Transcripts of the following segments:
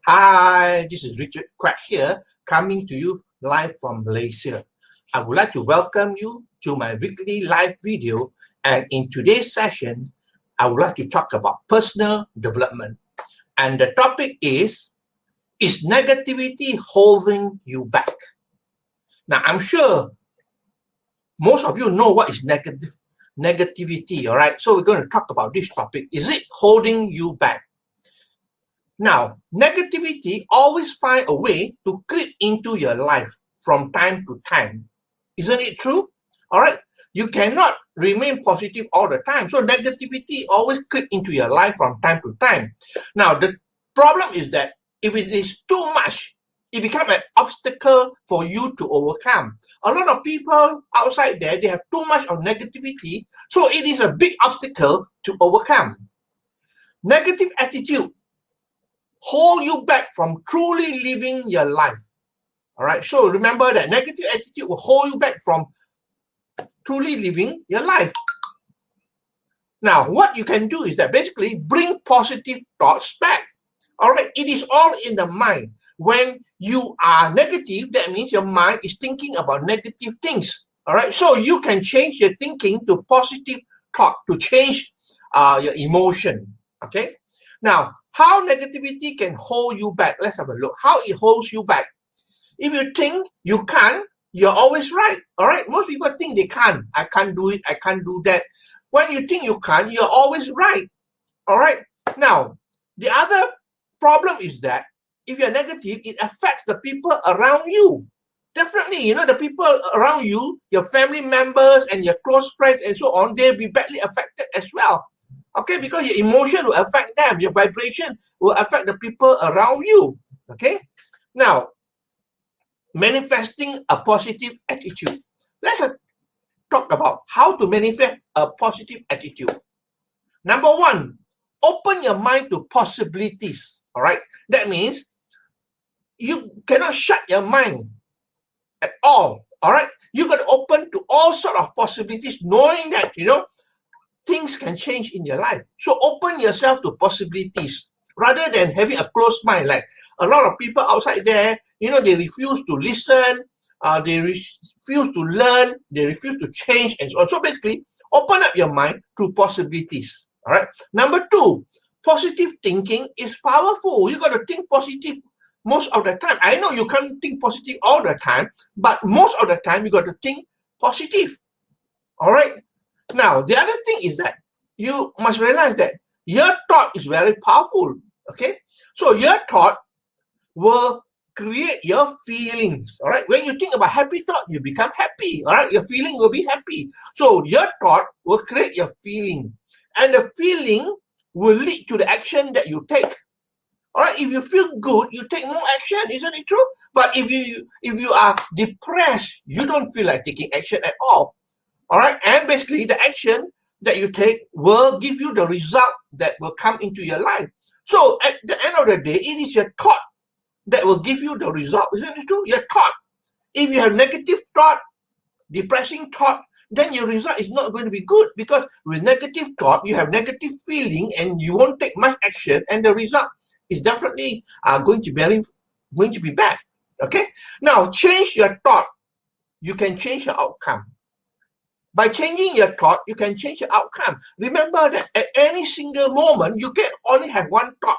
Hi, this is Richard Quack here, coming to you live from Malaysia. I would like to welcome you to my weekly live video, and in today's session, I would like to talk about personal development. And the topic is negativity holding you back? Now, I'm sure most of you know what is negativity, all right? So we're going to talk about this topic. Is it holding you back? Now, negativity always find a way to creep into your life from time to time. Isn't it true? All right. You cannot remain positive all the time. So negativity always creep into your life from time to time. Now, the problem is that if it is too much, it becomes an obstacle for you to overcome. A lot of people outside there, they have too much of negativity. So it is a big obstacle to overcome. Negative attitude hold you back from truly living your life. All right. So remember that negative attitude will hold you back from truly living your life. Now, what you can do is that basically bring positive thoughts back. All right. It is all in the mind. When you are negative, that means your mind is thinking about negative things. All right. So you can change your thinking to positive thought to change your emotion. Okay. Now, how negativity can hold you back? Let's have a look. How it holds you back. If you think you can't, you're always right. All right. Most people think they can't. I can't do it. I can't do that. When you think you can't, you're always right. All right. Now, the other problem is that if you're negative, it affects the people around you. Definitely, the people around you, your family members and your close friends and so on, they'll be badly affected as well. Okay, because your emotion will affect them. Your vibration will affect the people around you. Okay, now, manifesting a positive attitude. Let's talk about how to manifest a positive attitude. Number one, open your mind to possibilities. All right, that means you cannot shut your mind at all. All right, you got to open to all sort of possibilities, knowing that things can change in your life. So open yourself to possibilities rather than having a closed mind. Like a lot of people outside there, they refuse to listen, they refuse to learn, they refuse to change and so on. So basically, open up your mind to possibilities. All right. Number two, positive thinking is powerful. You got to think positive most of the time. I know you can't think positive all the time, but most of the time you got to think positive. All right. Now, the other thing is that you must realize that your thought is very powerful. Okay. So your thought will create your feelings. All right. When you think about happy thought, you become happy. All right. Your feeling will be happy. So your thought will create your feeling. And the feeling will lead to the action that you take. All right, if you feel good, you take more action, isn't it true? But if you are depressed, you don't feel like taking action at all. All right, and basically the action that you take will give you the result that will come into your life. So at the end of the day, it is your thought that will give you the result, isn't it true? Your thought. If you have negative thought, depressing thought, then your result is not going to be good, because with negative thought, you have negative feeling and you won't take much action, and the result is definitely going to be bad. Okay. Now, change your thought. You can change your outcome. By changing your thought, you can change your outcome. Remember that at any single moment, you can only have one thought.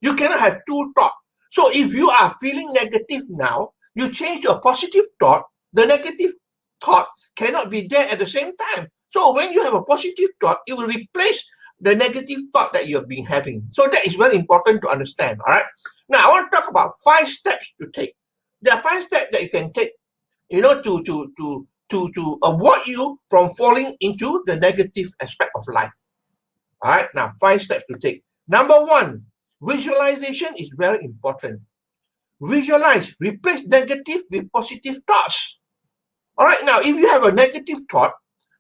You cannot have two thoughts. So if you are feeling negative now, you change to a positive thought, the negative thought cannot be there at the same time. So when you have a positive thought, it will replace the negative thought that you've been having. So that is very important to understand. All right. Now I want to talk about 5 steps to take. There are 5 steps that you can take, to avoid you from falling into the negative aspect of life. All right. Now 5 steps to take. Number 1, visualization is very important. Visualize, replace negative with positive thoughts. All right. Now, if you have a negative thought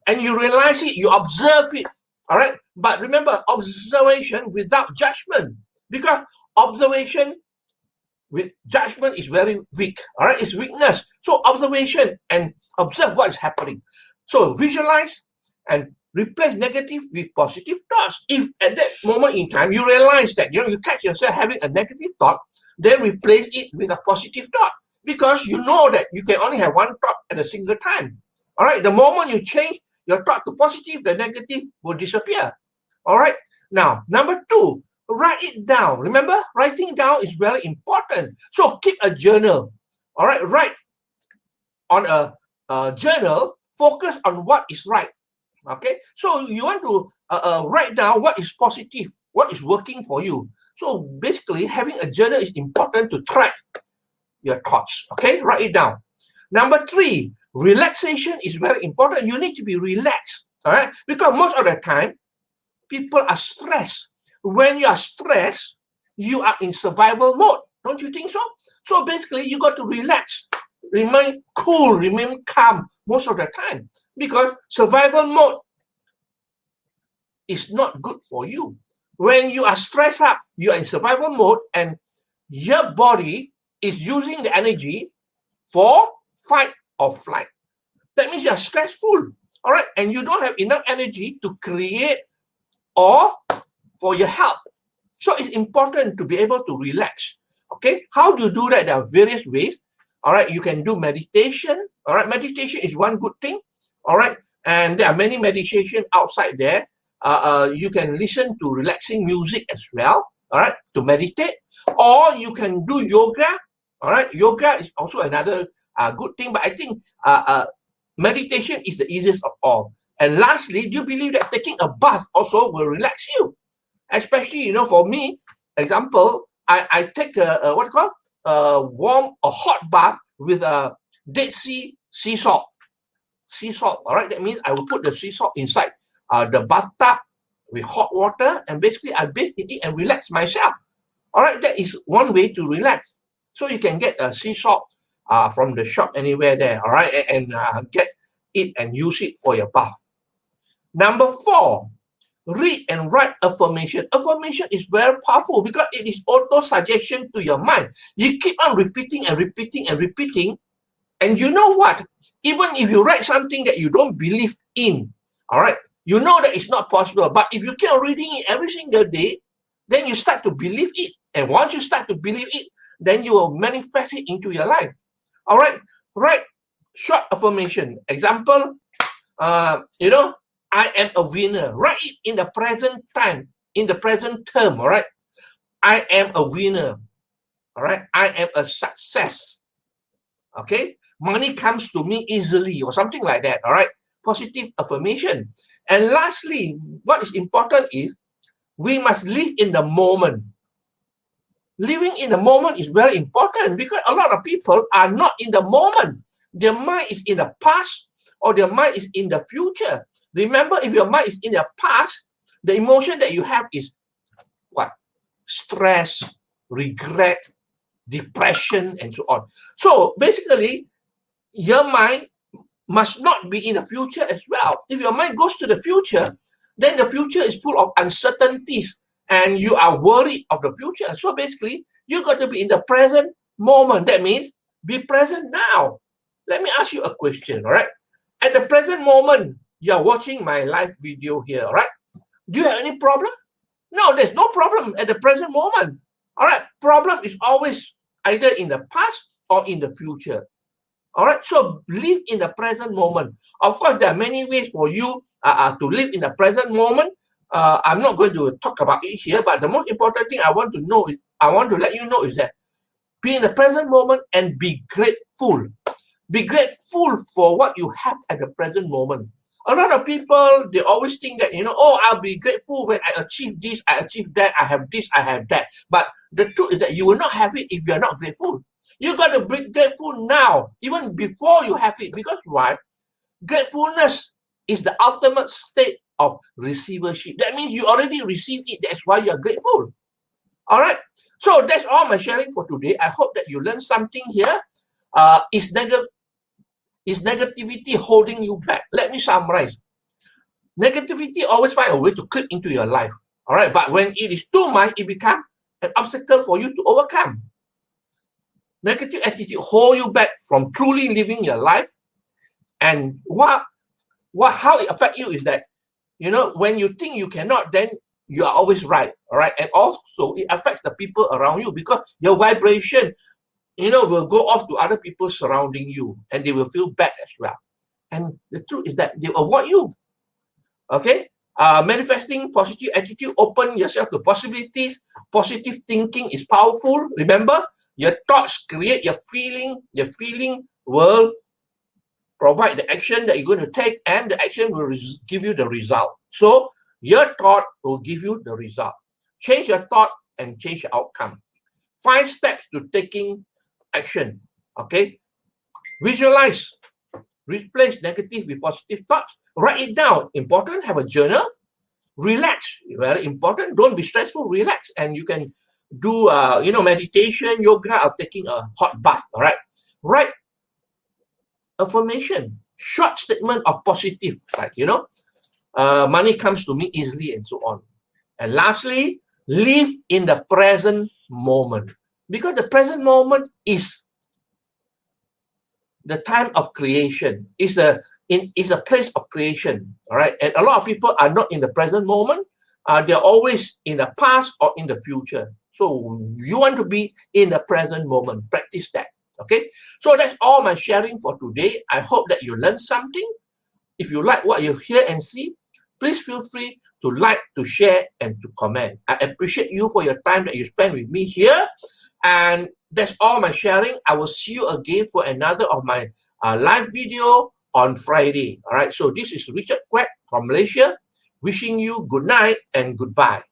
and you realize it, you observe it. All right. But remember, observation without judgment, because observation with judgment is very weak. All right. It's weakness. So observation and observe what is happening. So visualize and replace negative with positive thoughts. If at that moment in time you realize that you catch yourself having a negative thought, then replace it with a positive thought, because you know that you can only have one thought at a single time. All right, the moment you change your thought to positive, the negative will disappear. All right, now number 2, write it down. Remember, writing down is very important. So keep a journal. All right, write on a journal, focus on what is right. Okay, so you want to write down what is positive, what is working for you. So basically, having a journal is important to track your thoughts. Okay, write it down. Number 3, relaxation is very important. You need to be relaxed. All right, because most of the time, people are stressed. When you are stressed, you are in survival mode. Don't you think so? So basically, you got to relax, remain cool, remain calm most of the time, because survival mode is not good for you. When you are stressed up, you are in survival mode, and your body is using the energy for fight or flight. That means you are stressful, all right, and you don't have enough energy to create or for your health. So it's important to be able to relax. Okay, how do you do that? There are various ways. All right, you can do meditation. All right, meditation is one good thing. All right, and there are many meditation outside there. You can listen to relaxing music as well. All right, to meditate, or you can do yoga. All right, yoga is also another good thing. But I think meditation is the easiest of all. And lastly, do you believe that taking a bath also will relax you? Especially, for me, example, I take a hot bath with a Dead Sea salt. Sea salt, all right? That means I will put the sea salt inside the bathtub with hot water, and basically I bathe in it and relax myself. All right, that is one way to relax. So you can get a sea salt from the shop anywhere there, all right, and get it and use it for your bath. Number 4, read and write affirmation. Affirmation is very powerful because it is auto-suggestion to your mind. You keep on repeating and repeating and repeating. And you know what? Even if you write something that you don't believe in, all right, you know that it's not possible. But if you keep on reading it every single day, then you start to believe it. And once you start to believe it, then you will manifest it into your life. All right, write short affirmation. Example, I am a winner. Write it in the present time, in the present term, all right? I am a winner, all right? I am a success, okay? Money comes to me easily or something like that, all right? Positive affirmation. And lastly, what is important is we must live in the moment. Living in the moment is very important because a lot of people are not in the moment. Their mind is in the past or their mind is in the future. Remember, if your mind is in the past, the emotion that you have is what? Stress, regret, depression, and so on. So basically, your mind must not be in the future as well. If your mind goes to the future, then the future is full of uncertainties and you are worried of the future. So basically, you got to be in the present moment. That means be present now. Let me ask you a question, all right? At the present moment, you are watching my live video here, all right? Do you have any problem? No, there's no problem at the present moment. All right, problem is always either in the past or in the future. All right, so live in the present moment. Of course, there are many ways for you to live in the present moment. I'm not going to talk about it here, but the most important thing I want to let you know is that be in the present moment and be grateful. Be grateful for what you have at the present moment. A lot of people, they always think that, I'll be grateful when I achieve this, I achieve that, I have this, I have that. But the truth is that you will not have it if you're not grateful. You got to be grateful now, even before you have it. Because why? Gratefulness is the ultimate state of receivership. That means you already received it. That's why you're grateful. All right. So that's all my sharing for today. I hope that you learned something here. Is negativity holding you back? Let me summarize. Negativity always find a way to creep into your life. All right. But when it is too much, it becomes an obstacle for you to overcome. Negative attitude hold you back from truly living your life. And how it affects you is that You know, when you think you cannot, then you are always right. All right. And also it affects the people around you because your vibration, you know, will go off to other people surrounding you and they will feel bad as well. And the truth is that they avoid you. Okay. Manifesting positive attitude, open yourself to possibilities. Positive thinking is powerful. Remember, your thoughts create your feeling. Your feeling will provide the action that you're going to take, and the action will give you the result. So your thought will give you the result. Change your thought and change your outcome. 5 steps to taking action. Okay. Visualize. Replace negative with positive thoughts. Write it down. Important. Have a journal. Relax. Very important. Don't be stressful. Relax. And you can do, meditation, yoga, or taking a hot bath. All right. Write affirmation. Short statement of positive. Like, money comes to me easily and so on. And lastly, live in the present moment. Because the present moment is the time of creation, is a place of creation. All right. And a lot of people are not in the present moment. They're always in the past or in the future. So you want to be in the present moment. Practice that. Okay. So that's all my sharing for today. I hope that you learned something. If you like what you hear and see, please feel free to like, to share, and to comment. I appreciate you for your time that you spend with me here. And that's all my sharing. I will see you again for another of my live video on Friday. All right. So this is Richard Quek from Malaysia, wishing you good night and goodbye.